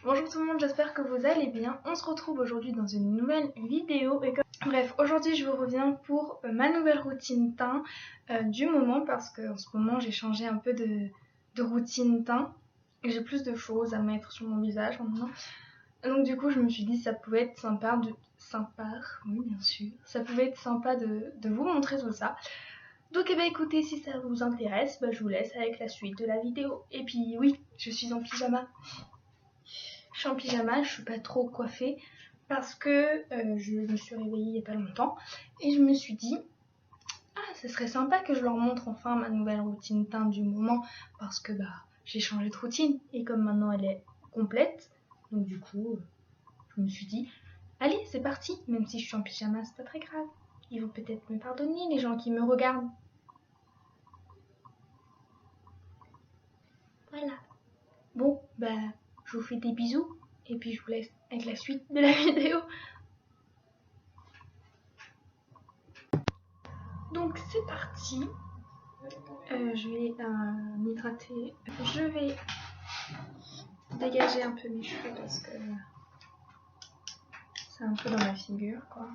Bonjour tout le monde, j'espère que vous allez bien. On se retrouve aujourd'hui dans une nouvelle vidéo. Bref, aujourd'hui je vous reviens pour ma nouvelle routine teint du moment, parce qu'en ce moment j'ai changé un peu de routine teint et j'ai plus de choses à mettre sur mon visage maintenant. Donc du coup je me suis dit ça pouvait être sympa oui bien sûr, ça pouvait être sympa de vous montrer tout ça. Donc écoutez, si ça vous intéresse, je vous laisse avec la suite de la vidéo. Et puis oui, je suis en pyjama. Je suis en pyjama, je suis pas trop coiffée parce que je me suis réveillée il n'y a pas longtemps et je me suis dit ce serait sympa que je leur montre enfin ma nouvelle routine teint du moment, parce que j'ai changé de routine et comme maintenant elle est complète, donc du coup je me suis dit allez c'est parti, même si je suis en pyjama c'est pas très grave, ils vont peut-être me pardonner les gens qui me regardent. Voilà, bon je vous fais des bisous et puis je vous laisse avec la suite de la vidéo. Donc c'est parti, je vais m'hydrater, je vais dégager un peu mes cheveux parce que c'est un peu dans ma figure quoi.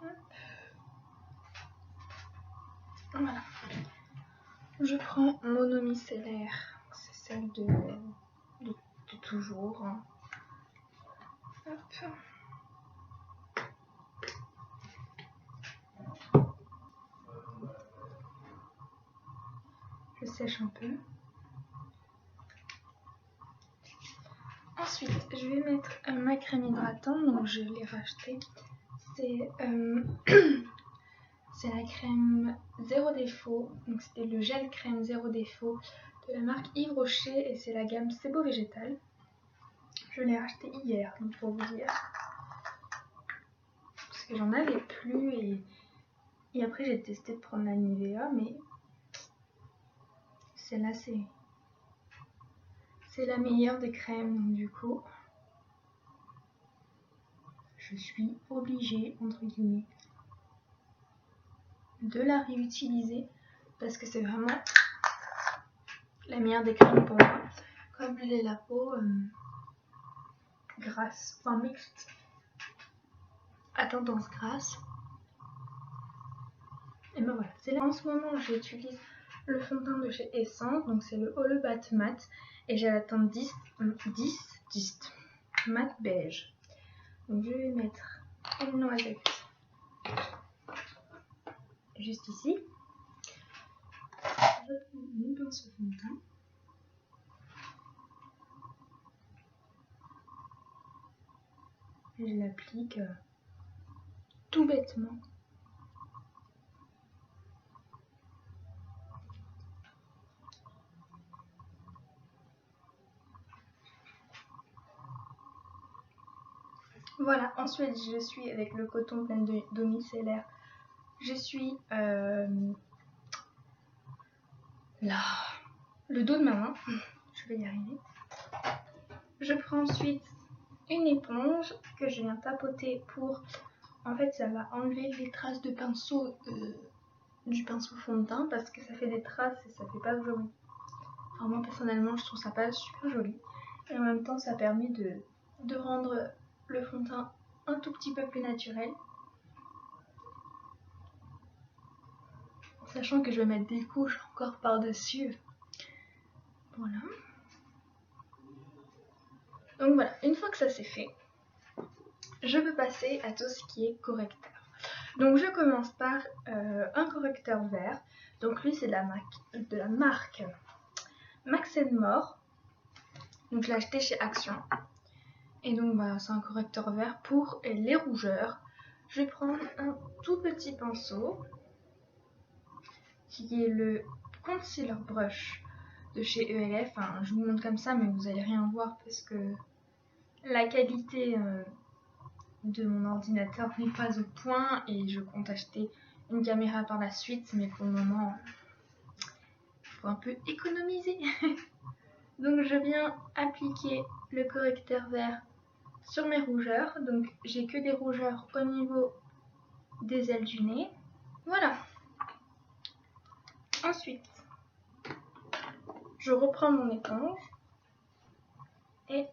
Hop. Voilà, je prends mon eau micellaire, c'est celle de toujours. Hop. Je sèche un peu. Ensuite, je vais mettre ma crème hydratante, donc je l'ai rachetée. C'est c'est la crème zéro défaut, donc c'était le gel crème zéro défaut de la marque Yves Rocher et c'est la gamme C'est Beau Végétal. Je l'ai racheté hier, donc pour vous dire, parce que j'en avais plus et après j'ai testé de prendre la Nivea, mais celle-là c'est la meilleure des crèmes, donc du coup je suis obligée entre guillemets de la réutiliser parce que c'est vraiment la meilleure des crèmes pour moi, comme elle est la peau grasse, enfin mixte à tendance grasse. Et voilà, c'est là. En ce moment j'utilise le fond de teint de chez Essence, donc c'est le All About Matte et j'ai la teinte 10 mat beige. Donc je vais mettre une noisette juste ici. Je prends mon pinceau fond de teint. Et je l'applique tout bêtement. Voilà, ensuite je suis avec le coton plein d'eau micellaire. Je suis là, le dos de ma main. Je vais y arriver. Je prends ensuite une éponge que je viens tapoter pour... En fait, ça va enlever les traces de pinceau du pinceau fond de teint parce que ça fait des traces et ça fait pas joli. Enfin, moi personnellement, je trouve ça pas super joli. Et en même temps, ça permet de rendre le fond de teint un tout petit peu plus naturel. Sachant que je vais mettre des couches encore par-dessus. Voilà. Donc voilà, une fois que ça c'est fait, je peux passer à tout ce qui est correcteur. Donc je commence par un correcteur vert. Donc lui c'est de la marque Max & More. Donc je l'ai acheté chez Action. Et donc c'est un correcteur vert pour les rougeurs. Je vais prendre un tout petit pinceau qui est le Concealer Brush de chez ELF. Enfin, je vous montre comme ça mais vous n'allez rien voir parce que la qualité de mon ordinateur n'est pas au point et je compte acheter une caméra par la suite, mais pour le moment il faut un peu économiser. Donc je viens appliquer le correcteur vert sur mes rougeurs. Donc j'ai que des rougeurs au niveau des ailes du nez. Voilà. Ensuite je reprends mon éponge Et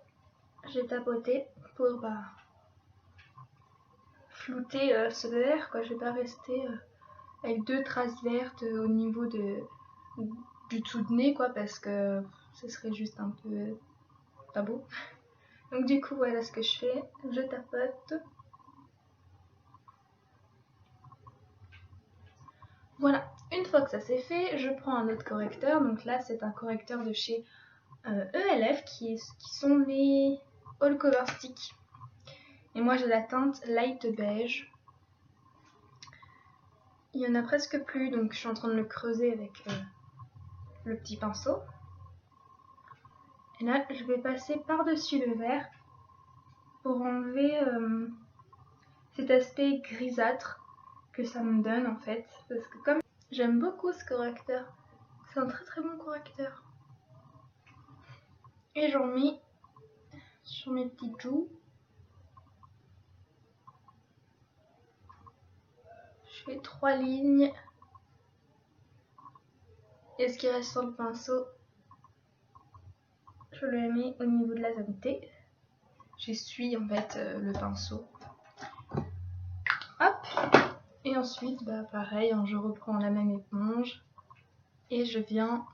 j'ai tapoté pour flouter ce vert, quoi. Je vais pas rester avec 2 traces vertes au niveau du dessous de nez, quoi, parce que ce serait juste un peu pas beau. Donc du coup voilà ce que je fais, je tapote. Voilà, une fois que ça c'est fait, je prends un autre correcteur. Donc là c'est un correcteur de chez ELF qui sont les All Cover Stick. Et moi j'ai la teinte light beige. Il y en a presque plus, donc je suis en train de le creuser avec le petit pinceau. Et là je vais passer par-dessus le vert pour enlever cet aspect grisâtre que ça me donne en fait. Parce que comme j'aime beaucoup ce correcteur, c'est un très très bon correcteur. Et j'en mets sur mes petites joues. Je fais 3 lignes. Et ce qui reste sur le pinceau, je le mets au niveau de la zone T. J'essuie en fait le pinceau. Hop. Et ensuite, pareil, hein, je reprends la même éponge. Et je viens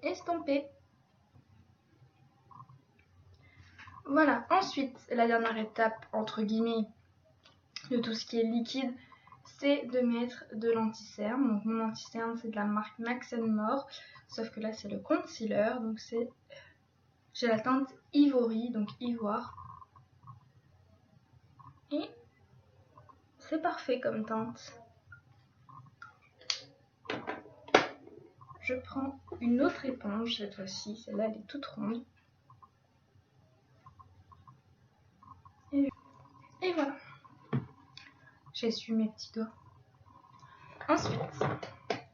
estomper. Voilà, ensuite, la dernière étape, entre guillemets, de tout ce qui est liquide, c'est de mettre de l'anti-cerne. Donc mon anti-cerne, c'est de la marque Max & More, sauf que là, c'est le concealer. Donc j'ai la teinte Ivory, donc ivoire. Et c'est parfait comme teinte. Je prends une autre éponge cette fois-ci, celle-là elle est toute ronde. Et voilà. J'essuie mes petits doigts. Ensuite,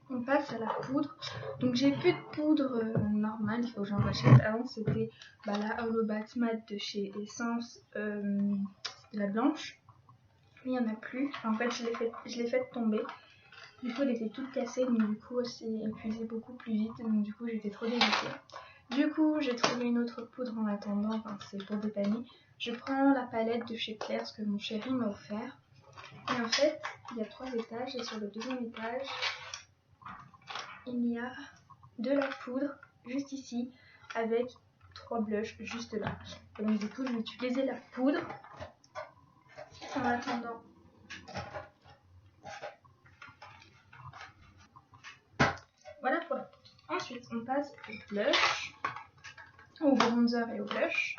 on passe à la poudre. Donc j'ai plus de poudre normale, il faut que j'en rachète. Avant c'était la Holobat Matte de chez Essence, la blanche. Mais il n'y en a plus. Enfin, en fait je l'ai fait tomber. Du coup elle était toute cassée, mais du coup elle s'est épuisée beaucoup plus vite. Donc du coup j'étais trop dégoûtée. Du coup j'ai trouvé une autre poudre en attendant, enfin c'est pour dépanner. Je prends la palette de chez Claire, ce que mon chéri m'a offert. Et en fait il y a 3 étages et sur le 2e étage il y a de la poudre juste ici avec 3 blushs juste là. Et donc du coup je vais utiliser la poudre en attendant. Voilà pour la poudre. Ensuite on passe au blush, au bronzer et au blush.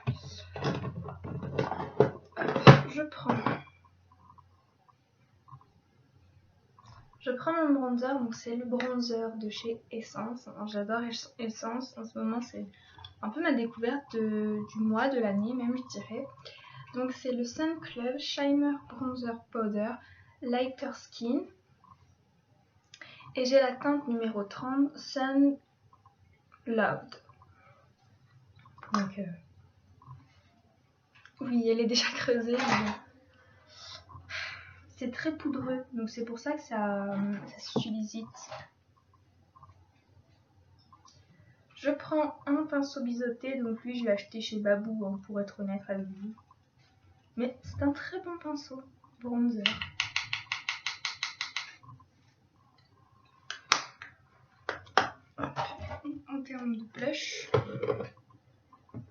Je prends mon bronzer, donc c'est le bronzer de chez Essence. Alors, j'adore Essence, en ce moment c'est un peu ma découverte du mois, de l'année même je dirais. Donc c'est le Sun Club Shimmer Bronzer Powder Lighter Skin. Et j'ai la teinte numéro 30, Sun Loved. Donc oui, elle est déjà creusée, mais c'est très poudreux, donc c'est pour ça que ça s'utilise vite. Je prends un pinceau biseauté, donc lui je l'ai acheté chez Babou, hein, pour être honnête avec vous. Mais c'est un très bon pinceau bronzer. En termes de blush,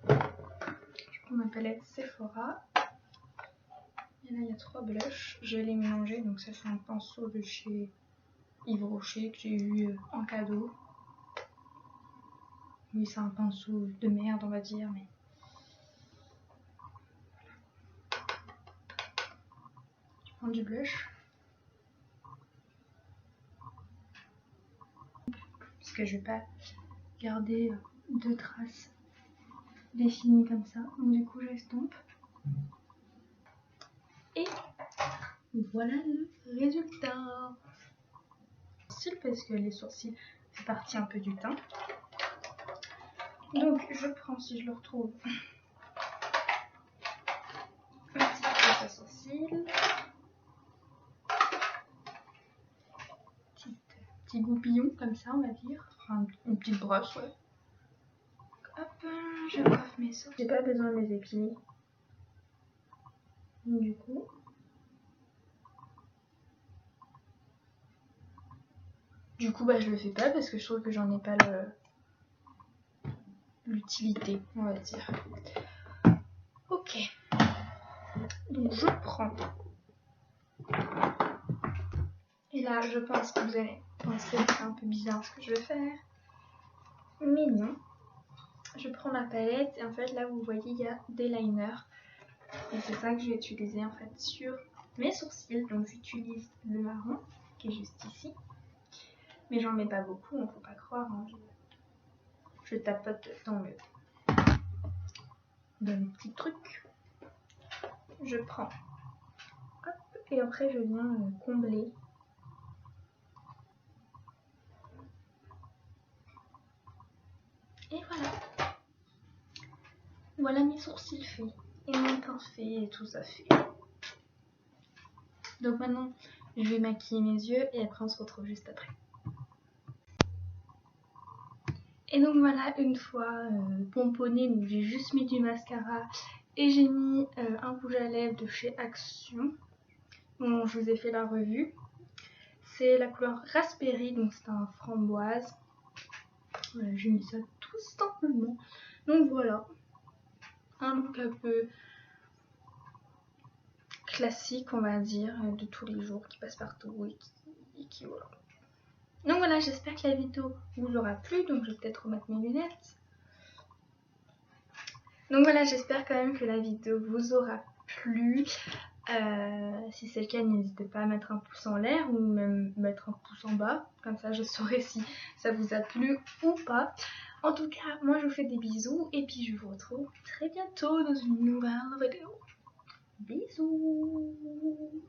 je prends ma palette Sephora. Et là il y a 3 blushs, je vais les mélanger, donc ça c'est un pinceau de chez Yves Rocher que j'ai eu en cadeau. Oui, c'est un pinceau de merde on va dire, mais... Je prends du blush. Parce que je vais pas garder 2 traces définies comme ça. Donc du coup j'estompe. Et voilà le résultat. Parce que les sourcils fait partie un peu du teint. Donc je prends, si je le retrouve, un petit brosse à sourcils, petit goupillon comme ça on va dire, enfin une petite brosse, ouais. Hop, je coiffe mes sourcils. J'ai pas besoin de les épiler. Du coup. Bah, je le fais pas parce que je trouve que j'en ai pas l'utilité, on va dire. Ok. Donc je prends. Et là, je pense que vous allez penser que c'est un peu bizarre ce que je vais faire. Mais non. Je prends ma palette et en fait là vous voyez il y a des liners. Et c'est ça que je vais utiliser en fait sur mes sourcils. Donc j'utilise le marron qui est juste ici. Mais j'en mets pas beaucoup, hein, faut pas croire. Hein. Je tapote dans le petit truc. Je prends. Hop, et après je viens combler. Et voilà. Voilà mes sourcils faits. Et mon teint fait et tout ça fait. Donc maintenant je vais maquiller mes yeux et après on se retrouve juste après. Et donc voilà, une fois pomponnée, donc j'ai juste mis du mascara et j'ai mis un rouge à lèvres de chez Action. Bon, je vous ai fait la revue. C'est la couleur Raspberry, donc c'est un framboise. Voilà, j'ai mis ça tout simplement. Donc voilà, un look un peu classique, on va dire, de tous les jours, qui passe partout et qui voilà. Donc voilà, j'espère que la vidéo vous aura plu, donc je vais peut-être remettre mes lunettes. Donc voilà, j'espère quand même que la vidéo vous aura plu. Si c'est le cas, n'hésitez pas à mettre un pouce en l'air ou même mettre un pouce en bas. Comme ça, je saurai si ça vous a plu ou pas. En tout cas, moi je vous fais des bisous et puis je vous retrouve très bientôt dans une nouvelle vidéo. Bisous!